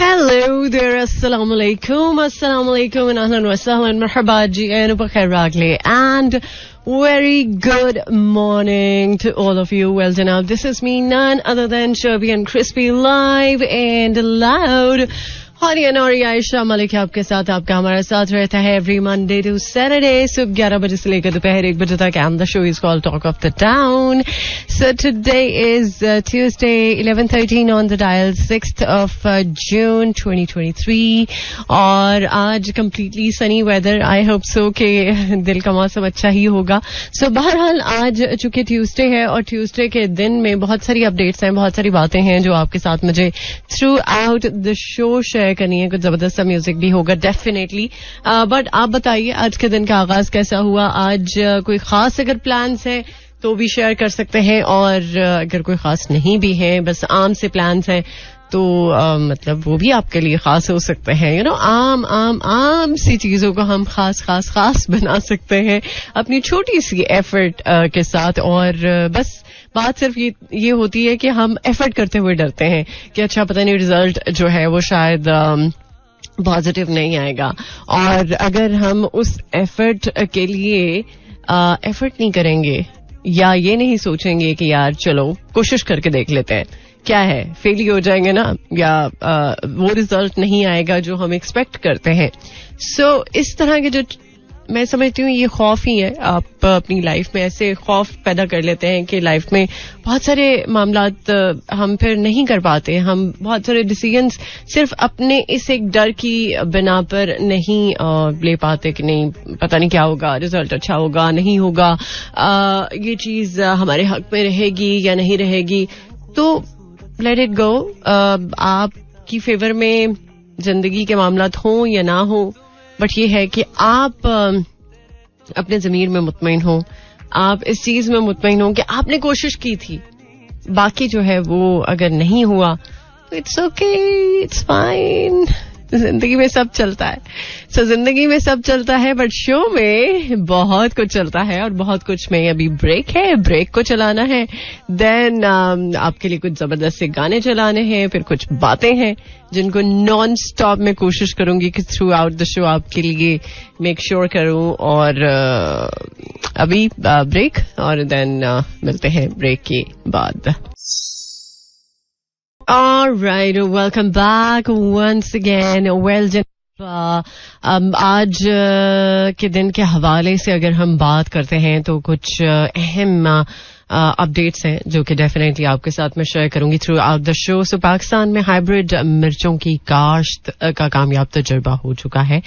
Hello there, assalamu alaikum, and ahlan wa sahlan, marhaba ji, and bakhair ragle, and very good morning to all of you. Well done out. This is me, none other than Chubby and Crispy, live and loud. हरी अनौरी आयशा मलिक आपके साथ, आपका हमारा साथ रहता है every Monday to Saturday सुबह 11 बजे से लेकर दोपहर 1 बजे तक. And the show is called talk of the town. So today is Tuesday 11:13 on the dial 6th of June 2023 और आज completely sunny weather. I hope so कि दिल का मौसम अच्छा ही होगा. सो बहरहाल आज चूंकि ट्यूसडे है और ट्यूसडे के दिन में बहुत सारी अपडेट्स हैं, बहुत सारी बातें हैं जो आपके साथ मुझे through out the show share करनी है. कुछ जबरदस्त सा म्यूजिक भी होगा डेफिनेटली. बट आप बताइए आज के दिन का आगाज कैसा हुआ. आज कोई खास अगर प्लान्स हैं तो भी शेयर कर सकते हैं, और अगर कोई खास नहीं भी है, बस आम से प्लान्स हैं तो मतलब वो भी आपके लिए खास हो सकते हैं. यू नो, आम सी चीजों को हम खास बना सकते हैं अपनी छोटी सी एफर्ट के साथ. और बस बात सिर्फ ये होती है कि हम एफर्ट करते हुए डरते हैं कि अच्छा पता नहीं रिजल्ट जो है वो शायद पॉजिटिव नहीं आएगा. और अगर हम उस एफर्ट के लिए एफर्ट नहीं करेंगे या ये नहीं सोचेंगे कि यार चलो कोशिश करके देख लेते हैं, क्या है फेल ही हो जाएंगे ना, या वो रिजल्ट नहीं आएगा जो हम एक्सपेक्ट करते हैं. सो इस तरह के जो मैं समझती हूँ ये खौफ ही है. आप अपनी लाइफ में ऐसे खौफ पैदा कर लेते हैं कि लाइफ में बहुत सारे मामलात हम फिर नहीं कर पाते. हम बहुत सारे डिसीजंस सिर्फ अपने इस एक डर की बिना पर नहीं ले पाते कि नहीं पता नहीं क्या होगा, रिजल्ट अच्छा होगा नहीं होगा, ये चीज हमारे हक में रहेगी या नहीं रहेगी. तो लेट इट गो. आपकी फेवर में जिंदगी के मामलात हों या ना हो, बट ये है कि आप अपने ज़मीर में मुतमईन हो, आप इस चीज में मुतमईन हो कि आपने कोशिश की थी. बाकी जो है वो अगर नहीं हुआ तो इट्स ओके, इट्स फाइन. जिंदगी में सब चलता है. सो जिंदगी में सब चलता है, बट शो में बहुत कुछ चलता है और बहुत कुछ में अभी ब्रेक है. ब्रेक को चलाना है, देन आपके लिए कुछ जबरदस्त से गाने चलाने हैं, फिर कुछ बातें हैं जिनको नॉन स्टॉप में कोशिश करूंगी कि थ्रू आउट द शो आपके लिए मेक श्योर करूं. और अभी ब्रेक, और देन मिलते हैं ब्रेक के बाद. All right, welcome back once again. Well, आज के दिन के हवाले से अगर हम बात करते हैं तो कुछ अहम अपडेट्स हैं जो कि डेफिनेटली आपके साथ मैं शेयर करूंगी थ्रू आउट द शो. सो पाकिस्तान में हाइब्रिड मिर्चों की काश्त का कामयाब तजुर्बा हो चुका है.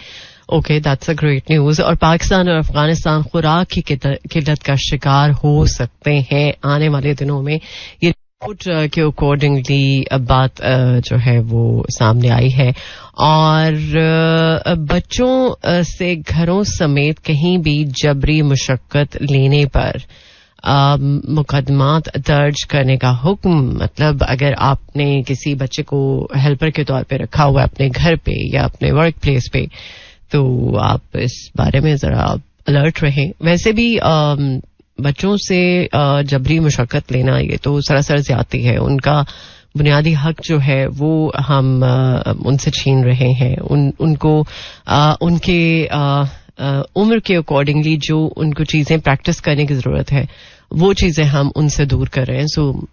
Okay, that's a great news. और पाकिस्तान और अफगानिस्तान खुराक की किल्लत का शिकार हो सकते हैं आने वाले दिनों में. ये के अकॉर्डिंगली बात जो है वो सामने आई है. और बच्चों से घरों समेत कहीं भी जबरी मुशक्कत लेने पर मुकदमात दर्ज करने का हुक्म. मतलब अगर आपने किसी बच्चे को हेल्पर के तौर पे रखा हुआ है अपने घर पे या अपने वर्क प्लेस पे, तो आप इस बारे में जरा अलर्ट रहें. वैसे भी बच्चों से जबरी मुशक्कत लेना ये तो सरासर ज्यादती है. उनका बुनियादी हक जो है वो हम उनसे छीन रहे हैं. उनको उनके उम्र के अकॉर्डिंगली जो उनको चीजें प्रैक्टिस करने की जरूरत है वो चीजें हम उनसे दूर कर रहे हैं. सो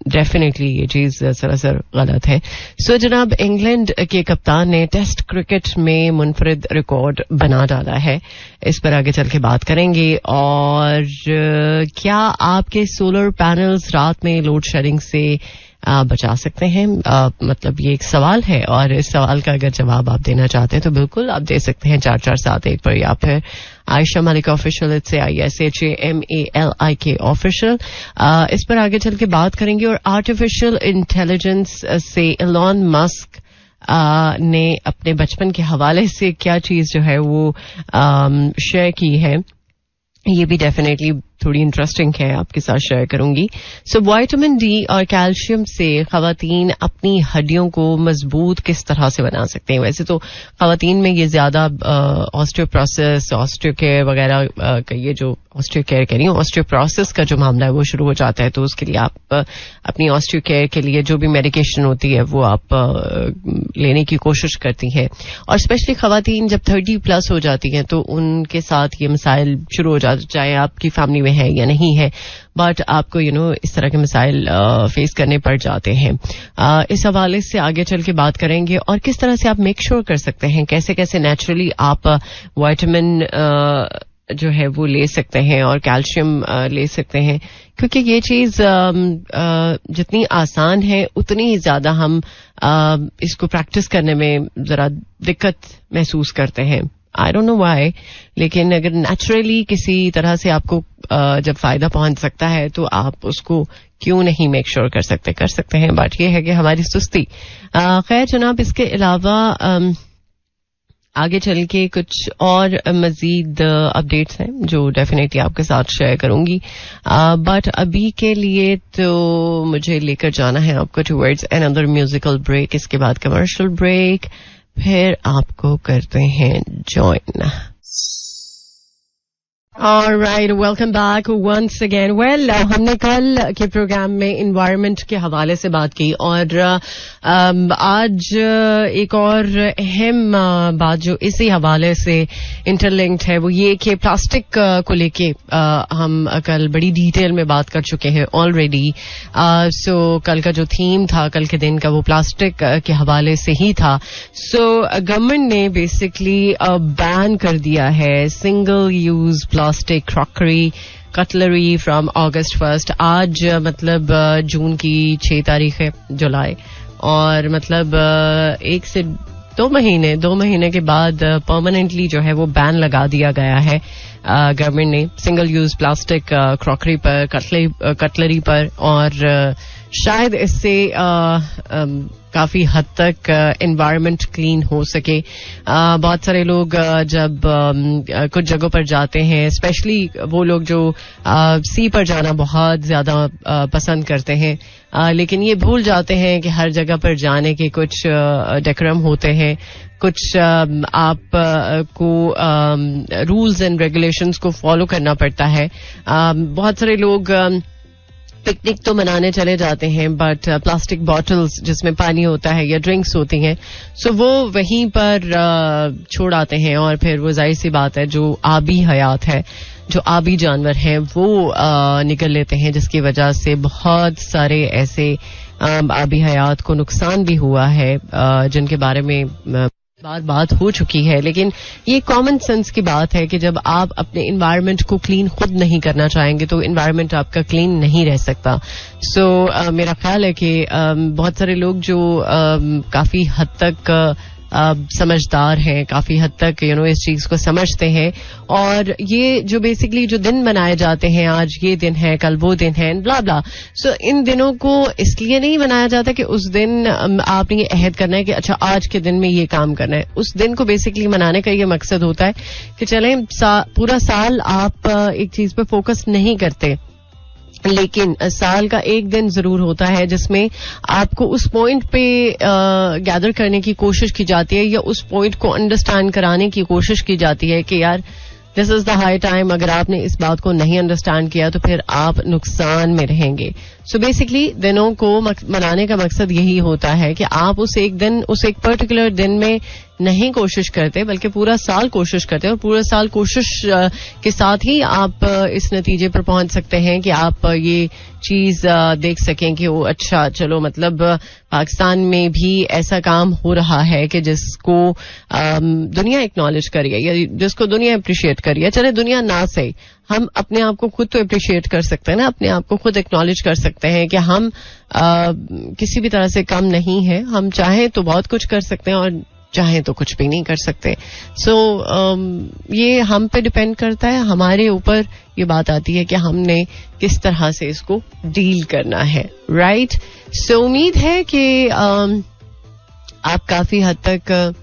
डेफिनेटली ये चीज सरासर गलत है. सो जनाब, इंग्लैंड के कप्तान ने टेस्ट क्रिकेट में मुनफरिद रिकॉर्ड बना डाला है. इस पर आगे चल के बात करेंगे. और क्या आपके सोलर पैनल्स रात में लोड शेडिंग से बचा सकते हैं? मतलब ये एक सवाल है, और इस सवाल का अगर जवाब आप देना चाहते हैं तो बिल्कुल आप दे सकते हैं 4471 पर, या फिर आयशा मलिक ऑफिशियल से ISHAMALIK ऑफिशियल. इस पर आगे चल के बात करेंगे. और आर्टिफिशियल इंटेलिजेंस से एलॉन मस्क ने अपने बचपन के हवाले से क्या चीज जो है वो शेयर की है, ये भी डेफिनेटली थोड़ी इंटरेस्टिंग है, आपके साथ शेयर करूंगी. सो विटामिन डी और कैल्शियम से खवातीन अपनी हड्डियों को मजबूत किस तरह से बना सकते हैं. वैसे तो खवातीन में ये ज्यादा ऑस्टियोप्रोसिस, ऑस्टियोकेयर वगैरह का, ये जो ऑस्टियोकेयर कह रही हूँ, ऑस्टियोप्रोसिस का जो मामला है वो शुरू हो जाता है. तो उसके लिए आप अपनी ऑस्टियोकेयर के लिए जो भी मेडिकेशन होती है वो आप लेने की कोशिश करती हैं. और स्पेशली खवातीन जब 30+ हो जाती हैं तो उनके साथ ये मसाइल शुरू हो जाते, चाहे आपकी फैमिली में है या नहीं है, बट आपको इस तरह के मसाइल फेस करने पड़ जाते हैं. इस हवाले से आगे चल के बात करेंगे और किस तरह से आप मेक श्योर कर सकते हैं, कैसे कैसे नेचुरली आप विटामिन जो है वो ले सकते हैं और कैल्शियम ले सकते हैं. क्योंकि ये चीज जितनी आसान है उतनी ही ज्यादा हम इसको प्रैक्टिस करने में जरा दिक्कत महसूस करते हैं. आई डोंट नो व्हाई, लेकिन अगर नेचुरली किसी तरह से आपको जब फायदा पहुंच सकता है तो आप उसको क्यों नहीं मेक श्योर कर सकते हैं. बट ये है कि हमारी सुस्ती. खैर जनाब, इसके अलावा आगे चल के कुछ और मजीद अपडेट्स हैं जो डेफिनेटली आपके साथ शेयर करूंगी. बट अभी के लिए तो मुझे लेकर जाना है आपको टुवर्ड्स अनदर म्यूजिकल ब्रेक. इसके बाद कमर्शियल ब्रेक, फिर आपको करते हैं join. Alright, welcome back once again. Well, हमने कल के प्रोग्राम में एनवायरनमेंट के हवाले से बात की और आज एक और अहम बात जो इसी हवाले से इंटरलिंक्ड है वो ये कि प्लास्टिक को लेके हम कल बड़ी डिटेल में बात कर चुके हैं ऑलरेडी. सो कल का जो थीम था कल के दिन का वो प्लास्टिक के हवाले से ही था. सो गवर्नमेंट ने बेसिकली बैन कर दिया है single use plastic crockery cutlery from August 1. आज मतलब जून की 6 तारीख है, जुलाई, और मतलब 1 से 2 महीने के बाद परमानेंटली जो है वो बैन लगा दिया गया है गवर्नमेंट ने सिंगल यूज प्लास्टिक क्रॉकरी पर, कटलरी पर. और शायद इससे काफी हद तक एनवायरनमेंट क्लीन हो सके. बहुत सारे लोग जब कुछ जगहों पर जाते हैं, स्पेशली वो लोग जो सी पर जाना बहुत ज्यादा पसंद करते हैं, लेकिन ये भूल जाते हैं कि हर जगह पर जाने के कुछ डेकोरम होते हैं, कुछ आपको रूल्स एंड रेगुलेशंस को फॉलो करना पड़ता है. बहुत सारे लोग पिकनिक तो मनाने चले जाते हैं बट प्लास्टिक बॉटल्स जिसमें पानी होता है या ड्रिंक्स होती हैं, सो वो वहीं पर छोड़ आते हैं और फिर वो जाहिर सी बात है जो आबी हयात है, जो आबी जानवर हैं वो निकल लेते हैं, जिसकी वजह से बहुत सारे ऐसे आबी हयात को नुकसान भी हुआ है जिनके बारे में बात हो चुकी है. लेकिन ये कॉमन सेंस की बात है कि जब आप अपने एनवायरनमेंट को क्लीन खुद नहीं करना चाहेंगे तो एनवायरनमेंट आपका क्लीन नहीं रह सकता. सो मेरा ख्याल है कि बहुत सारे लोग जो काफी हद तक समझदार हैं, काफी हद तक इस चीज को समझते हैं, और ये जो बेसिकली जो दिन मनाए जाते हैं, आज ये दिन है, कल वो दिन है, ब्ला ब्ला. सो इन दिनों को इसलिए नहीं मनाया जाता कि उस दिन आपने ये अहद करना है कि अच्छा आज के दिन में ये काम करना है. उस दिन को बेसिकली मनाने का ये मकसद होता है कि चलें पूरा साल आप एक चीज पे फोकस नहीं करते, लेकिन साल का एक दिन जरूर होता है जिसमें आपको उस पॉइंट पे गैदर करने की कोशिश की जाती है या उस पॉइंट को अंडरस्टैंड कराने की कोशिश की जाती है कि यार this is the high time. अगर आपने इस बात को नहीं अंडरस्टैंड किया तो फिर आप नुकसान में रहेंगे. सो बेसिकली दिनों को मनाने का मकसद यही होता है कि आप उस एक पर्टिकुलर दिन में नहीं कोशिश करते बल्कि पूरा साल कोशिश करते हैं, और पूरा साल कोशिश के साथ ही आप इस नतीजे पर पहुंच सकते हैं कि आप ये चीज देख सकें कि वो अच्छा चलो मतलब पाकिस्तान में भी ऐसा काम हो रहा है कि जिसको दुनिया एक्नॉलेज करिए या जिसको दुनिया अप्रिशिएट करिए. चले दुनिया ना सही, हम अपने आप को खुद तो अप्रिशिएट कर सकते हैं ना, अपने आप को खुद एक्नॉलेज कर सकते हैं कि हम किसी भी तरह से कम नहीं है. हम चाहें तो बहुत कुछ कर सकते हैं और चाहें तो कुछ भी नहीं कर सकते. सो ये हम पे डिपेंड करता है, हमारे ऊपर ये बात आती है कि हमने किस तरह से इसको डील करना है. राइट. सो उम्मीद है कि आप काफी हद तक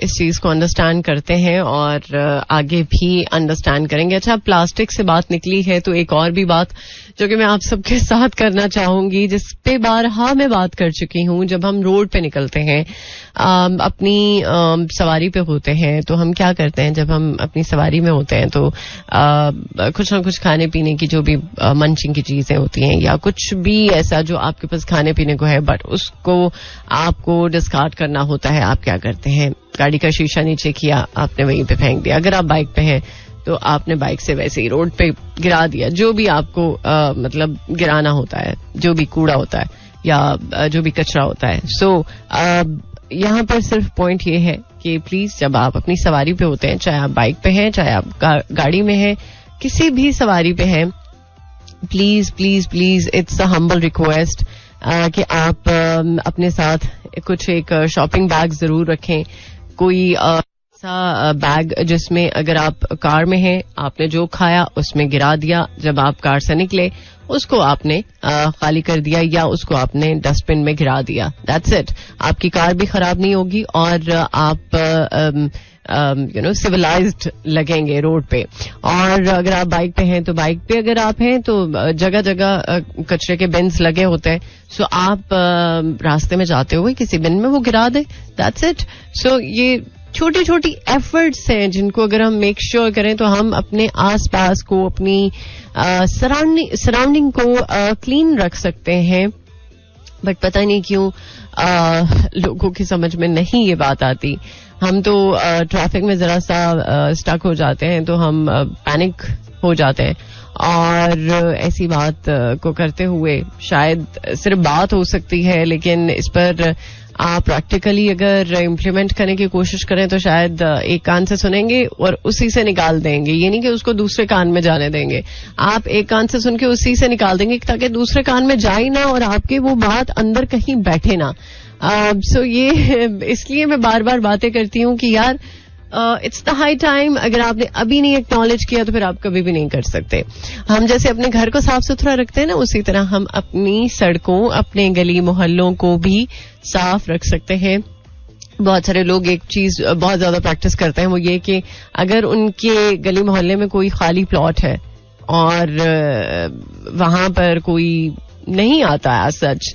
इस चीज को अंडरस्टैंड करते हैं और आगे भी अंडरस्टैंड करेंगे. अच्छा, प्लास्टिक से बात निकली है तो एक और भी बात जो कि मैं आप सबके साथ करना चाहूंगी, जिस पे बारहा मैं बात कर चुकी हूं. जब हम रोड पे निकलते हैं, अपनी सवारी पे होते हैं, तो हम क्या करते हैं? जब हम अपनी सवारी में होते हैं तो कुछ ना कुछ खाने पीने की जो भी मंचिंग की चीजें होती हैं या कुछ भी ऐसा जो आपके पास खाने पीने को है बट उसको आपको डिस्कार्ड करना होता है, आप क्या करते हैं? गाड़ी का शीशा नीचे किया, आपने वहीं पे फेंक दिया. अगर आप बाइक पे हैं तो आपने बाइक से वैसे ही रोड पे गिरा दिया जो भी आपको मतलब गिराना होता है, जो भी कूड़ा होता है या जो भी कचरा होता है. सो यहाँ पर सिर्फ पॉइंट ये है कि प्लीज जब आप अपनी सवारी पे होते हैं, चाहे आप बाइक पे हैं, चाहे आप गाड़ी में हैं, किसी भी सवारी पे हैं, please please please it's a humble request कि आप अपने साथ कुछ एक शॉपिंग बैग जरूर रखें. कोई ऐसा बैग जिसमें अगर आप कार में हैं, आपने जो खाया उसमें गिरा दिया, जब आप कार से निकले उसको आपने खाली कर दिया या उसको आपने डस्टबिन में गिरा दिया. That's it. आपकी कार भी खराब नहीं होगी और आप सिविलाइज्ड लगेंगे रोड पे. और अगर आप बाइक पे हैं तो बाइक पे अगर आप हैं तो जगह जगह कचरे के बिन्स लगे होते हैं. सो आप रास्ते में जाते हुए किसी बिन में वो गिरा दें. That's it. सो ये छोटी छोटी एफर्ट्स हैं जिनको अगर हम मेक श्योर करें तो हम अपने आसपास को, अपनी सराउंडिंग को क्लीन रख सकते हैं. बट पता नहीं क्यों लोगों की समझ में नहीं ये बात आती. हम तो ट्रैफिक में जरा सा स्टक हो जाते हैं तो हम पैनिक हो जाते हैं और ऐसी बात को करते हुए शायद सिर्फ बात हो सकती है, लेकिन इस पर आप प्रैक्टिकली अगर इम्प्लीमेंट करने की कोशिश करें तो शायद एक कान से सुनेंगे और उसी से निकाल देंगे. ये नहीं कि उसको दूसरे कान में जाने देंगे, आप एक कान से सुन के उसी से निकाल देंगे ताकि दूसरे कान में जाए ना और आपके वो बात अंदर कहीं बैठे ना. सो ये इसलिए मैं बार बार बातें करती हूँ कि यार इट्स द हाई टाइम. अगर आपने अभी नहीं एक्नॉलेज किया तो फिर आप कभी भी नहीं कर सकते. हम जैसे अपने घर को साफ सुथरा रखते हैं ना, उसी तरह हम अपनी सड़कों, अपने गली मोहल्लों को भी साफ रख सकते हैं. बहुत सारे लोग एक चीज बहुत ज्यादा प्रैक्टिस करते हैं, वो ये कि अगर उनके गली मोहल्ले में कोई खाली प्लॉट है और वहां पर कोई नहीं आता एज सच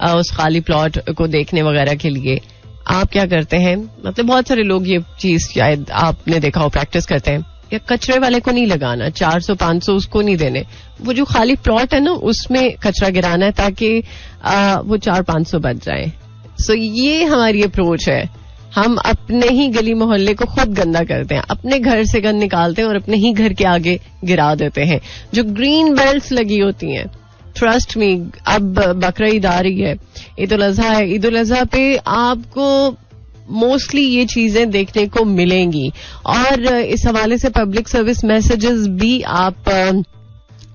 उस खाली प्लॉट को देखने वगैरह के लिए, आप क्या करते हैं? मतलब बहुत सारे लोग ये चीज शायद आपने देखा हो प्रैक्टिस करते हैं, या कचरे वाले को नहीं लगाना, 400-500 उसको नहीं देने, वो जो खाली प्लॉट है ना उसमें कचरा गिराना है ताकि वो 400-500 बच जाए. सो ये हमारी अप्रोच है. हम अपने ही गली मोहल्ले को खुद गंदा करते हैं, अपने घर से गंद निकालते हैं और अपने ही घर के आगे गिरा देते हैं. जो ग्रीन बेल्ट्स लगी होती हैं, ट्रस्ट मी, अब बकरा ईद आ रही है, ईद उल अजहा है, ईद उल अजहा पे आपको मोस्टली ये चीजें देखने को मिलेंगी. और इस हवाले से पब्लिक सर्विस मैसेजेस भी आप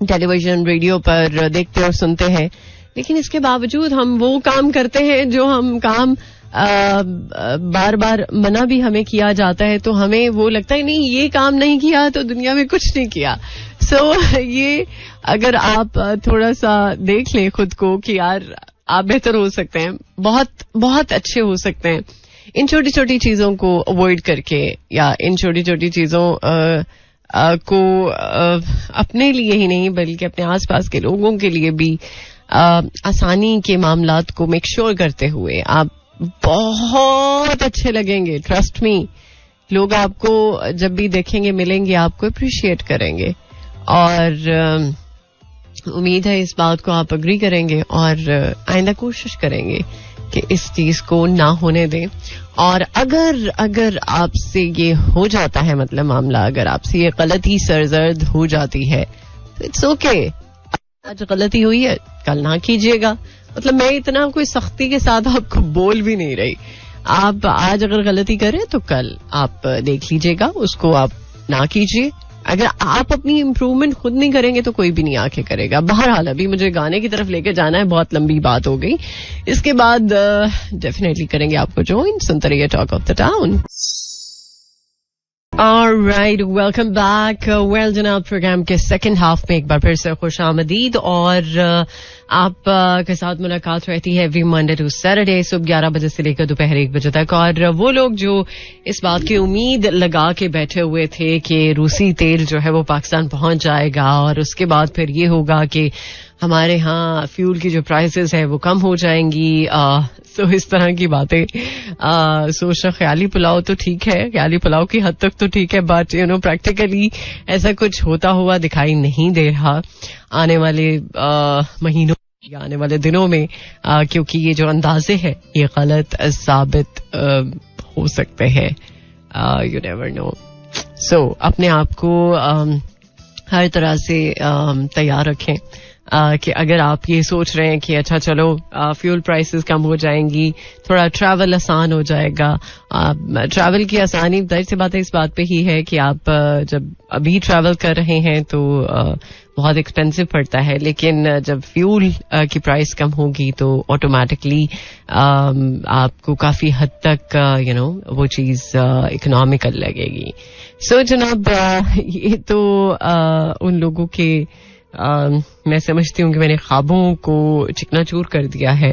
टेलीविजन, रेडियो पर देखते और सुनते हैं, लेकिन इसके बावजूद हम वो काम करते हैं जो हम काम बार बार मना भी हमें किया जाता है, तो हमें वो लगता है नहीं ये काम नहीं किया तो दुनिया में कुछ नहीं किया. सो ये अगर आप थोड़ा सा देख लें खुद को कि यार आप बेहतर हो सकते हैं, बहुत बहुत अच्छे हो सकते हैं इन छोटी छोटी चीजों को अवॉइड करके, या इन छोटी छोटी चीजों को अपने लिए ही नहीं बल्कि अपने आसपास के लोगों के लिए भी आसानी के मामलात को मेक श्योर करते हुए आप बहुत अच्छे लगेंगे. ट्रस्ट मी, लोग आपको जब भी देखेंगे, मिलेंगे, आपको अप्रिशिएट करेंगे. और उम्मीद है इस बात को आप अग्री करेंगे और आइंदा कोशिश करेंगे कि इस चीज को ना होने दें. और अगर आपसे ये हो जाता है, मतलब मामला अगर आपसे ये गलती सरजर्द हो जाती है तो इट्स ओके. आज गलती हुई है, कल ना कीजिएगा. मतलब मैं इतना कोई सख्ती के साथ आपको बोल भी नहीं रही. आप आज अगर गलती करें तो कल आप देख लीजिएगा, उसको आप ना कीजिए. अगर आप अपनी इम्प्रूवमेंट खुद नहीं करेंगे तो कोई भी नहीं आके करेगा. बहरहाल अभी मुझे गाने की तरफ लेके जाना है, बहुत लंबी बात हो गई. इसके बाद डेफिनेटली करेंगे आपको ज्वाइन. सुनते रहिए talk of the town. Alright, welcome back. Well जनाब, प्रोग्राम के सेकंड हाफ में एक बार फिर से खुश आमदीद और आप के साथ मुलाकात रहती है एवरी मंडे टू सैटरडे सुबह 11 बजे से लेकर दोपहर 1 बजे तक. और वो लोग जो इस बात की उम्मीद लगा के बैठे हुए थे कि रूसी तेल जो है वो पाकिस्तान पहुंच जाएगा और उसके बाद फिर ये होगा कि हमारे यहाँ फ्यूल की जो प्राइसेस है वो कम हो जाएंगी, तो इस तरह की बातें सोचना ख्याली पुलाव तो ठीक है, ख्याली पुलाव की हद तक तो ठीक है, बट प्रैक्टिकली ऐसा कुछ होता हुआ दिखाई नहीं दे रहा आने वाले महीनों या आने वाले दिनों में, क्योंकि ये जो अंदाजे हैं ये गलत साबित हो सकते हैं. You never know. सो अपने आप को हर तरह से तैयार रखें कि अगर आप ये सोच रहे हैं कि अच्छा चलो फ्यूल प्राइसेस कम हो जाएंगी, थोड़ा ट्रैवल आसान हो जाएगा. ट्रैवल की आसानी जाहिर सी बात है इस बात पे ही है कि आप जब अभी ट्रैवल कर रहे हैं तो बहुत एक्सपेंसिव पड़ता है, लेकिन जब फ्यूल की प्राइस कम होगी तो ऑटोमेटिकली आपको काफी हद तक वो चीज इकोनॉमिकल लगेगी. सो जनाब, ये तो उन लोगों के मैं समझती हूँ कि मैंने ख्वाबों को चिकनाचूर कर दिया है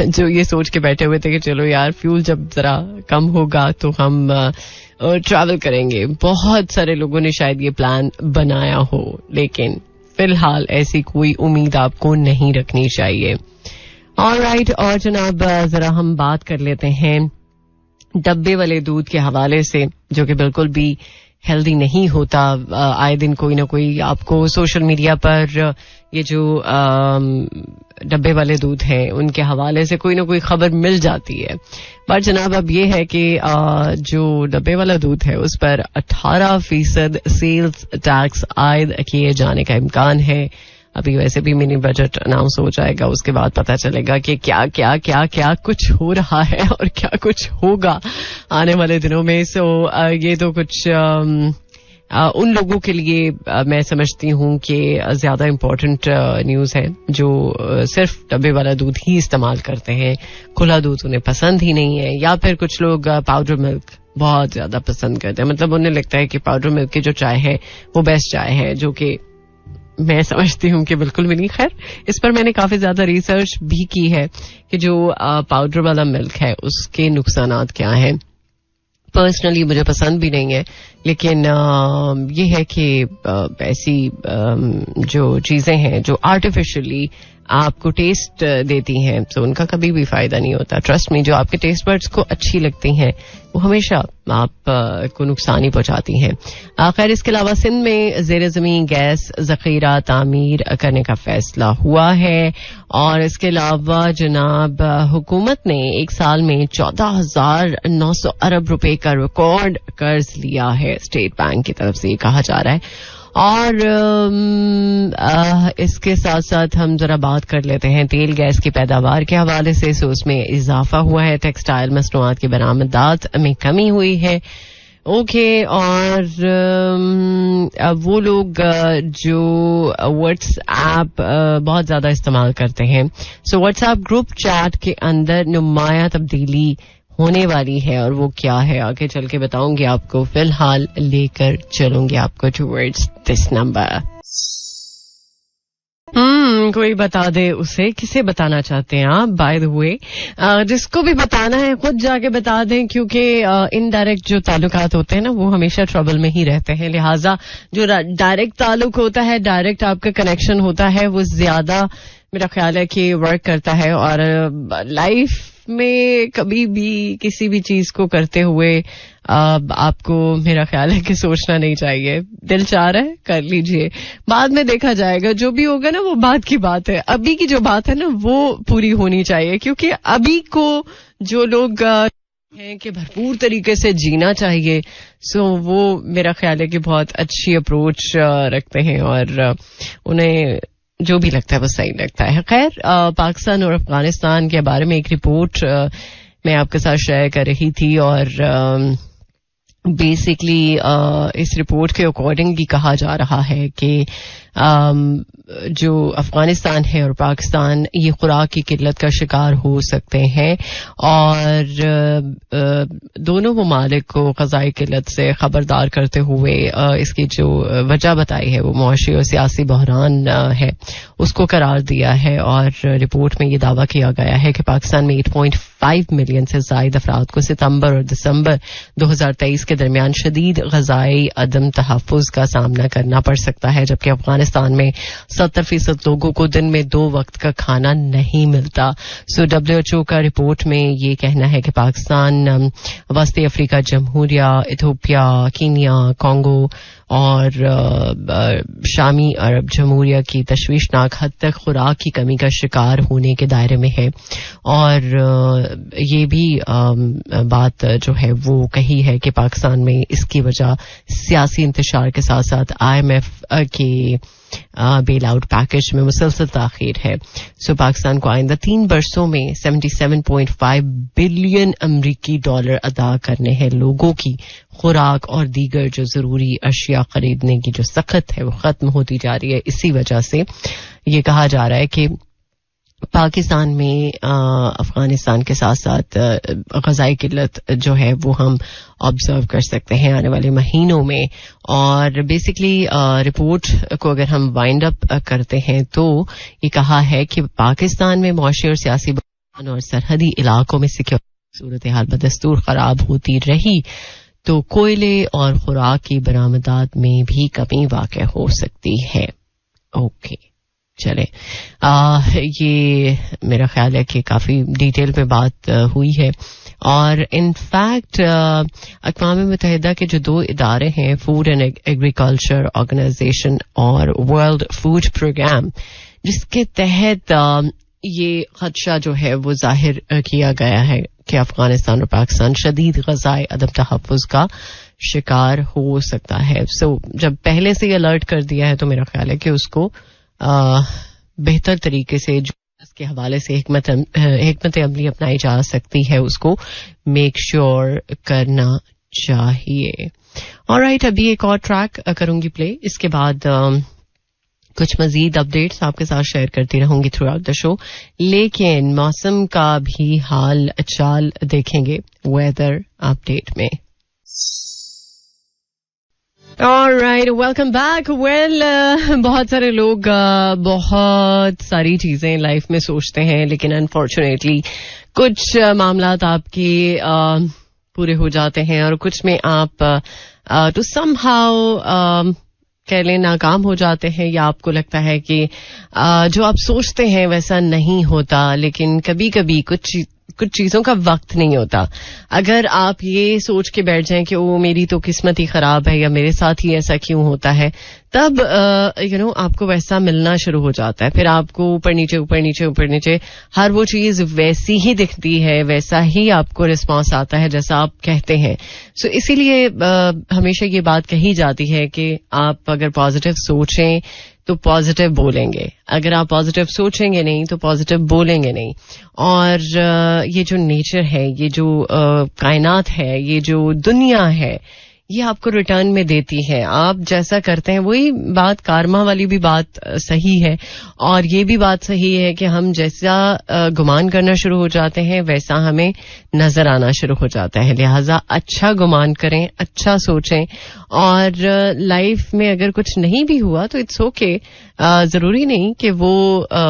जो ये सोच के बैठे हुए थे कि चलो यार फ्यूल जब जरा कम होगा तो हम ट्रैवल करेंगे. बहुत सारे लोगों ने शायद ये प्लान बनाया हो, लेकिन फिलहाल ऐसी कोई उम्मीद आपको नहीं रखनी चाहिए. ऑलराइट, और जनाब जरा हम बात कर लेते हैं डब्बे वाले दूध के हवाले से, जो कि बिल्कुल भी हेल्दी नहीं होता. आए दिन कोई ना कोई आपको सोशल मीडिया पर ये जो डब्बे वाले दूध हैं उनके हवाले से कोई ना कोई खबर मिल जाती है. बट जनाब अब ये है कि जो डब्बे वाला दूध है उस पर 18% सेल्स टैक्स आयद किए जाने का इम्कान है. अभी वैसे भी मिनी बजट अनाउंस हो जाएगा, उसके बाद पता चलेगा कि क्या क्या क्या क्या कुछ हो रहा है और क्या कुछ होगा आने वाले दिनों में. सो ये तो कुछ उन लोगों के लिए मैं समझती हूँ कि ज्यादा इम्पोर्टेंट न्यूज है जो सिर्फ डब्बे वाला दूध ही इस्तेमाल करते हैं. खुला दूध उन्हें पसंद ही नहीं है, या फिर कुछ लोग पाउडर मिल्क बहुत ज्यादा पसंद करते हैं. मतलब उन्हें लगता है कि पाउडर मिल्क की जो चाय है वो बेस्ट चाय है, जो कि मैं समझती हूँ कि बिल्कुल भी नहीं. खैर, इस पर मैंने काफी ज्यादा रिसर्च भी की है कि जो पाउडर वाला मिल्क है उसके नुकसानात क्या हैं. पर्सनली मुझे पसंद भी नहीं है, लेकिन ये है कि ऐसी जो चीजें हैं जो आर्टिफिशियली आपको टेस्ट देती हैं तो उनका कभी भी फायदा नहीं होता. ट्रस्ट मी, जो आपके टेस्ट बड्स को अच्छी लगती हैं वो हमेशा आप को नुकसान ही पहुंचाती हैं. खैर, इसके अलावा सिंध में जेर जमीन गैस जखीरा तामीर करने का फैसला हुआ है. और इसके अलावा जनाब हुकूमत ने एक साल में 14,900 अरब रुपए का रिकॉर्ड कर्ज लिया है स्टेट बैंक की तरफ से, ये कहा जा रहा है. और इसके साथ साथ हम जरा बात कर लेते हैं तेल गैस की पैदावार के हवाले से. सो उसमें इजाफा हुआ है, टेक्सटाइल मसनूआत की बरामदात में कमी हुई है. ओके, और वो लोग जो व्हाट्सएप बहुत ज्यादा इस्तेमाल करते हैं, सो व्हाट्सएप ग्रुप चैट के अंदर नुमाया तब्दीली होने वाली है, और वो क्या है आगे चल के बताऊंगी आपको. फिलहाल लेकर चलूंगी आपको टुवर्ड्स दिस नंबर. कोई बता दे उसे, किसे बताना चाहते हैं आप? बाय द वे, जिसको भी बताना है खुद जाके बता दें, क्योंकि इनडायरेक्ट जो ताल्लुकात होते हैं ना वो हमेशा ट्रबल में ही रहते हैं. लिहाजा जो डायरेक्ट ताल्लुक होता है, डायरेक्ट आपका कनेक्शन होता है, वो ज्यादा मेरा ख्याल है कि वर्क करता है. और लाइफ में कभी भी किसी भी चीज को करते हुए आपको मेरा ख्याल है कि सोचना नहीं चाहिए. दिल चाह रहा है कर लीजिए, बाद में देखा जाएगा. जो भी होगा ना वो बात की बात है. अभी की जो बात है ना वो पूरी होनी चाहिए, क्योंकि अभी को जो लोग हैं कि भरपूर तरीके से जीना चाहिए, सो वो मेरा ख्याल है कि बहुत अच्छी अप्रोच रखते हैं और उन्हें जो भी लगता है वो सही लगता है. खैर, पाकिस्तान और अफगानिस्तान के बारे में एक रिपोर्ट मैं आपके साथ शेयर कर रही थी, और बेसिकली इस रिपोर्ट के अकॉर्डिंगली कहा जा रहा है कि जो अफगानिस्तान है और पाकिस्तान ये खुराक की किल्लत का शिकार हो सकते हैं और दोनों ममालिक को ग़ज़ाई किल्लत से खबरदार करते हुए इसकी जो वजह बताई है वो मुआशी और सियासी बहरान है उसको करार दिया है। और रिपोर्ट में ये दावा किया गया है कि पाकिस्तान में 8.5 मिलियन से ज़ायद अफराद को सितंबर और दिसंबर 2023 के दरमियान शदीद ग़ज़ाई अदम तहफ़्फ़ुज़ का सामना करना पड़ सकता है, जबकि अफगानिस्तान में 70% लोगों को दिन में 2 वक्त का खाना नहीं मिलता। सो WHO का रिपोर्ट में ये कहना है कि पाकिस्तान, वस्ती अफ्रीका जमहूरिया, इथियोपिया, कीनिया, कांगो और शामी अरब जमहूरिया की तशवीशनाक हद तक खुराक की कमी का शिकार होने के दायरे में है। और ये भी बात जो है वो कही है कि पाकिस्तान में इसकी वजह सियासी इंतशार के साथ साथ IMF के बेल आउट पैकेज में मुसलसल ताखीर है। सो पाकिस्तान को आइंदा 3 वर्षों में 77.5 बिलियन अमरीकी डॉलर अदा करने हैं लोगों की खुराक और दीगर जो जरूरी अशिया खरीदने की जो सख्त है वो खत्म होती जा रही है। इसी वजह से ये कहा जा रहा है कि पाकिस्तान में अफगानिस्तान के साथ साथ ग़ज़ाई किल्लत जो है वो हम ऑब्जर्व कर सकते हैं आने वाले महीनों में। और बेसिकली रिपोर्ट को अगर हम वाइंड अप करते हैं तो ये कहा है कि पाकिस्तान में मुआशी और सियासी बहरान और सरहदी इलाकों में सिक्योरिटी सूरत हाल बदस्तूर खराब होती रही तो कोयले और खुराक की बरामदात में भी कमी वाक़ हो सकती है। ओके चले, ये मेरा ख्याल है कि काफी डिटेल में बात हुई है। और इनफैक्ट अक़वाम मुत्तहिदा के जो 2 इदारे हैं, फूड एंड एग्रीकल्चर ऑर्गेनाइजेशन और वर्ल्ड फूड प्रोग्राम, जिसके तहत ये खदशा जो है वो जाहिर किया गया है कि अफगानिस्तान और पाकिस्तान शदीद ग़ज़ाई अदम तहफ़्फ़ुज़ का शिकार हो सकता है। सो जब पहले से अलर्ट कर दिया है तो मेरा ख्याल है कि उसको बेहतर तरीके से जो इसके हवाले से हिकमत अमली अपनाई जा सकती है उसको मेक श्योर करना चाहिए। ऑलराइट, अभी एक और ट्रैक करूंगी प्ले, इसके बाद कुछ मजीद अपडेट्स आपके साथ शेयर करती रहूंगी थ्रू आउट द शो, लेकिन मौसम का भी हाल चाल देखेंगे वेदर अपडेट में। Alright, welcome back. Well, बहुत सारे लोग बहुत सारी चीजें लाइफ में सोचते हैं, लेकिन अनफॉर्चुनेटली कुछ मामलात आपके पूरे हो जाते हैं और कुछ में आप टू समहाउ कह लें नाकाम हो जाते हैं, या आपको लगता है कि जो आप सोचते हैं वैसा नहीं होता। लेकिन कभी कभी कुछ चीजों का वक्त नहीं होता। अगर आप ये सोच के बैठ जाएं कि वो मेरी तो किस्मत ही खराब है या मेरे साथ ही ऐसा क्यों होता है, तब आपको वैसा मिलना शुरू हो जाता है। फिर आपको ऊपर नीचे हर वो चीज वैसी ही दिखती है, वैसा ही आपको रिस्पॉन्स आता है जैसा आप कहते हैं। सो इसीलिए हमेशा ये बात कही जाती है कि आप अगर पॉजिटिव सोचें तो पॉजिटिव बोलेंगे, अगर आप पॉजिटिव सोचेंगे नहीं तो पॉजिटिव बोलेंगे नहीं। और ये जो नेचर है, ये जो कायनात है, ये जो दुनिया है, ये आपको रिटर्न में देती है। आप जैसा करते हैं वही बात, कारमा वाली भी बात सही है और ये भी बात सही है कि हम जैसा गुमान करना शुरू हो जाते हैं वैसा हमें नजर आना शुरू हो जाता है। लिहाजा अच्छा गुमान करें, अच्छा सोचें, और लाइफ में अगर कुछ नहीं भी हुआ तो इट्स ओके। जरूरी नहीं कि वो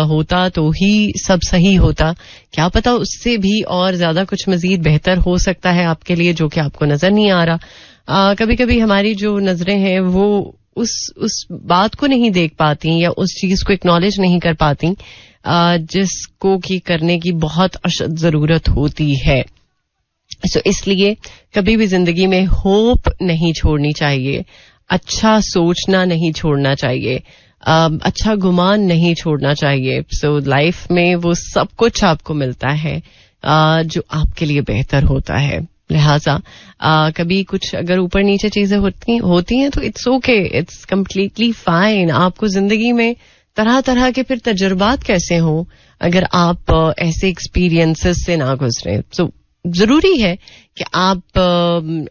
होता तो ही सब सही होता, क्या पता उससे भी और ज्यादा कुछ मजीद बेहतर हो सकता है आपके लिए, जो कि आपको नजर नहीं आ रहा। कभी कभी हमारी जो नजरें हैं वो उस बात को नहीं देख पाती या उस चीज को एक्नॉलेज नहीं कर पाती जिसको की करने की बहुत अशद जरूरत होती है। सो इसलिए कभी भी जिंदगी में होप नहीं छोड़नी चाहिए, अच्छा सोचना नहीं छोड़ना चाहिए, अच्छा गुमान नहीं छोड़ना चाहिए। सो लाइफ में वो सब कुछ आपको मिलता है जो आपके लिए बेहतर होता है। लिहाजा कभी कुछ अगर ऊपर नीचे चीजें होती हैं तो it's okay, it's completely fine. आपको जिंदगी में तरह तरह के फिर तजुर्बात कैसे हो अगर आप ऐसे एक्सपीरियंसेस से ना गुजरे। सो जरूरी है कि आप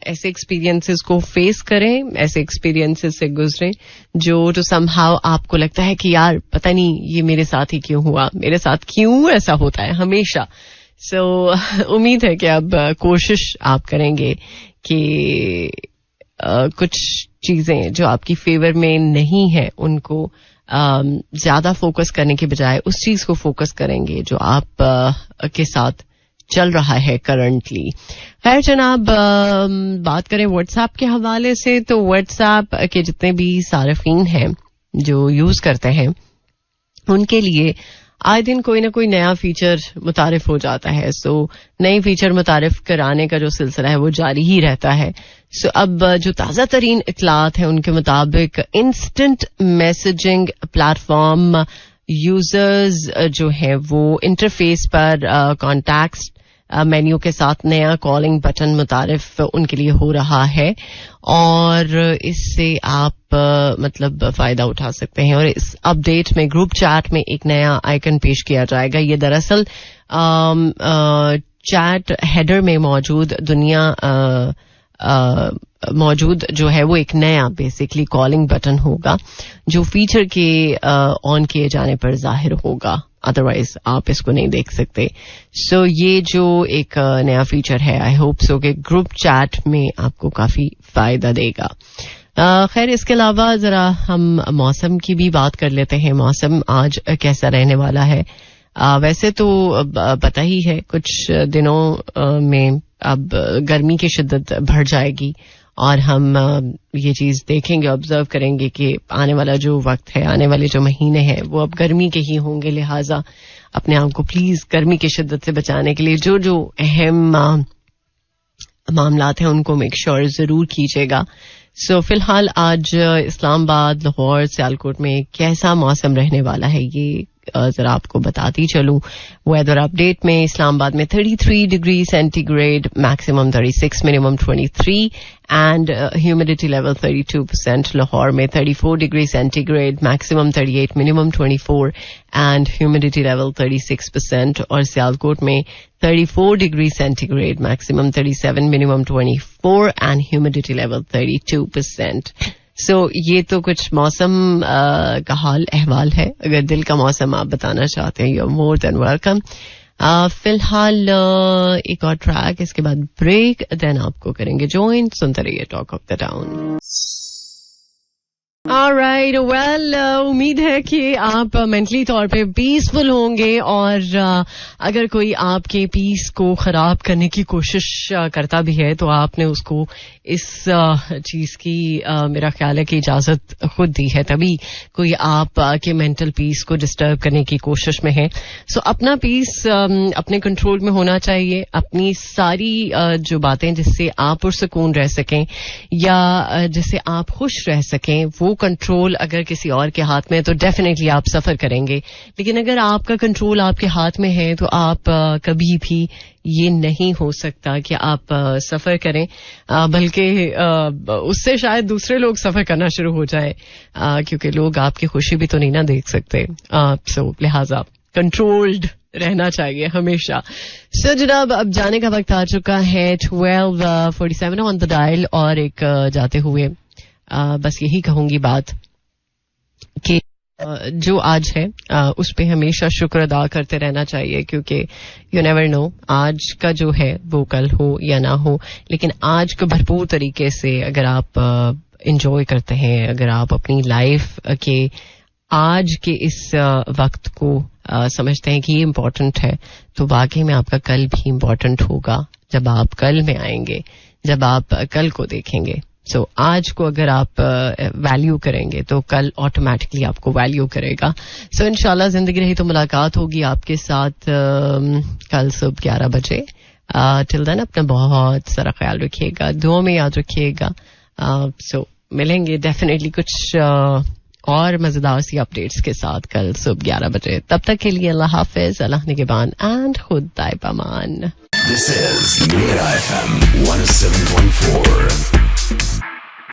ऐसे एक्सपीरियंसेस को फेस करें, ऐसे एक्सपीरियंसेस से गुजरें जो टू समहाउ आपको लगता है कि यार पता नहीं ये मेरे साथ ही क्यों हुआ, मेरे साथ क्यों ऐसा होता है हमेशा. सो उम्मीद है कि अब कोशिश आप करेंगे कि कुछ चीजें जो आपकी फेवर में नहीं है उनको ज्यादा फोकस करने के बजाय उस चीज को फोकस करेंगे जो आप के साथ चल रहा है करंटली. खैर जनाब, बात करें व्हाट्सएप के हवाले से तो व्हाट्सएप के जितने भी सार्फिन हैं जो यूज करते हैं उनके लिए आए दिन कोई ना कोई नया फीचर मुतारिफ हो जाता है. सो नई फीचर मुतारिफ कराने का जो सिलसिला है वो जारी ही रहता है. सो अब जो ताज़ा तरीन इतलात हैं उनके मुताबिक इंस्टेंट मैसेजिंग प्लेटफॉर्म यूजर्स जो है वो इंटरफेस पर कॉन्टैक्ट्स मेन्यू के साथ नया कॉलिंग बटन मुतारिफ उनके लिए हो रहा है और इससे आप मतलब फायदा उठा सकते हैं. और इस अपडेट में ग्रुप चैट में एक नया आइकन पेश किया जाएगा. ये दरअसल चैट हेडर में मौजूद जो है वो एक नया बेसिकली कॉलिंग बटन होगा जो फीचर के ऑन किए जाने पर जाहिर होगा, अदरवाइज आप इसको नहीं देख सकते. सो ये जो एक नया फीचर है आई होप सो कि ग्रुप चैट में आपको काफी फायदा देगा. खैर इसके अलावा जरा हम मौसम की भी बात कर लेते हैं. मौसम आज कैसा रहने वाला है? वैसे तो पता ही है कुछ दिनों में अब गर्मी की शिद्दत बढ़ जाएगी और हम ये चीज देखेंगे, ऑब्जर्व करेंगे कि आने वाला जो वक्त है, आने वाले जो महीने हैं वो अब गर्मी के ही होंगे. लिहाजा अपने आप को प्लीज गर्मी की शिद्दत से बचाने के लिए जो जो अहम मामलात हैं उनको मेक श्योर जरूर कीजिएगा. सो फिलहाल आज इस्लामाबाद, लाहौर, सियालकोट में कैसा मौसम रहने वाला है ये जरा आपको बताती चलूं. वेदर अपडेट में इस्लामाबाद में 33 degree centigrade, maximum 36, minimum 23 and humidity level 32%. Lahore में 34 degree centigrade, maximum 38, minimum 24 and humidity level 36%. और सियालकोट में 34 degree centigrade, maximum 37, minimum 24 and humidity level 32%. सो ये तो कुछ मौसम का हाल अहवाल है. अगर दिल का मौसम आप बताना चाहते हैं you are more than welcome. फिलहाल एक और ट्रैक, इसके बाद ब्रेक, देन आपको करेंगे ज्वाइन. सुनते रहिए talk of the town. Alright, well उम्मीद है कि आप मेंटली तौर पे पीसफुल होंगे और अगर कोई आपके पीस को खराब करने की कोशिश करता भी है तो आपने उसको इस चीज की मेरा ख्याल है कि इजाजत खुद दी है, तभी कोई आप के मेंटल पीस को डिस्टर्ब करने की कोशिश में है. सो अपना पीस अपने कंट्रोल में होना चाहिए. अपनी सारी जो बातें जिससे आप पुरसुकून रह सकें या जिससे आप खुश रह सकें वो कंट्रोल अगर किसी और के हाथ में है तो डेफिनेटली आप सफर करेंगे. लेकिन अगर आपका कंट्रोल आपके हाथ में है तो आप कभी भी ये नहीं हो सकता कि आप सफर करें, बल्कि उससे शायद दूसरे लोग सफर करना शुरू हो जाए, क्योंकि लोग आपकी खुशी भी तो नहीं ना देख सकते. सो लिहाजा कंट्रोल्ड रहना चाहिए हमेशा. सो जनाब अब जाने का वक्त आ चुका है. 12:47 ऑन द डायल. और एक जाते हुए बस यही कहूंगी बात कि जो आज है उस पे हमेशा शुक्र अदा करते रहना चाहिए, क्योंकि यू नेवर नो आज का जो है वो कल हो या ना हो. लेकिन आज को भरपूर तरीके से अगर आप एंजॉय करते हैं, अगर आप अपनी लाइफ के आज के इस वक्त को समझते हैं कि ये इम्पोर्टेंट है, तो वाकई में आपका कल भी इम्पोर्टेंट होगा जब आप कल में आएंगे, जब आप कल को देखेंगे. सो आज को अगर आप वैल्यू करेंगे तो कल ऑटोमेटिकली आपको वैल्यू करेगा. सो इंशाल्लाह जिंदगी रही तो मुलाकात होगी आपके साथ कल सुबह 11 बजे. टिल देन अपना बहुत सारा ख्याल रखिएगा, दुआ में याद रखिएगा. सो मिलेंगे डेफिनेटली कुछ और मजेदार सी अपडेट्स के साथ कल सुबह 11 बजे. तब तक के लिए अल्लाह हाफिज, अल्लाह निगहबान एंड खुदा पामान. This is Mira FM 107.4.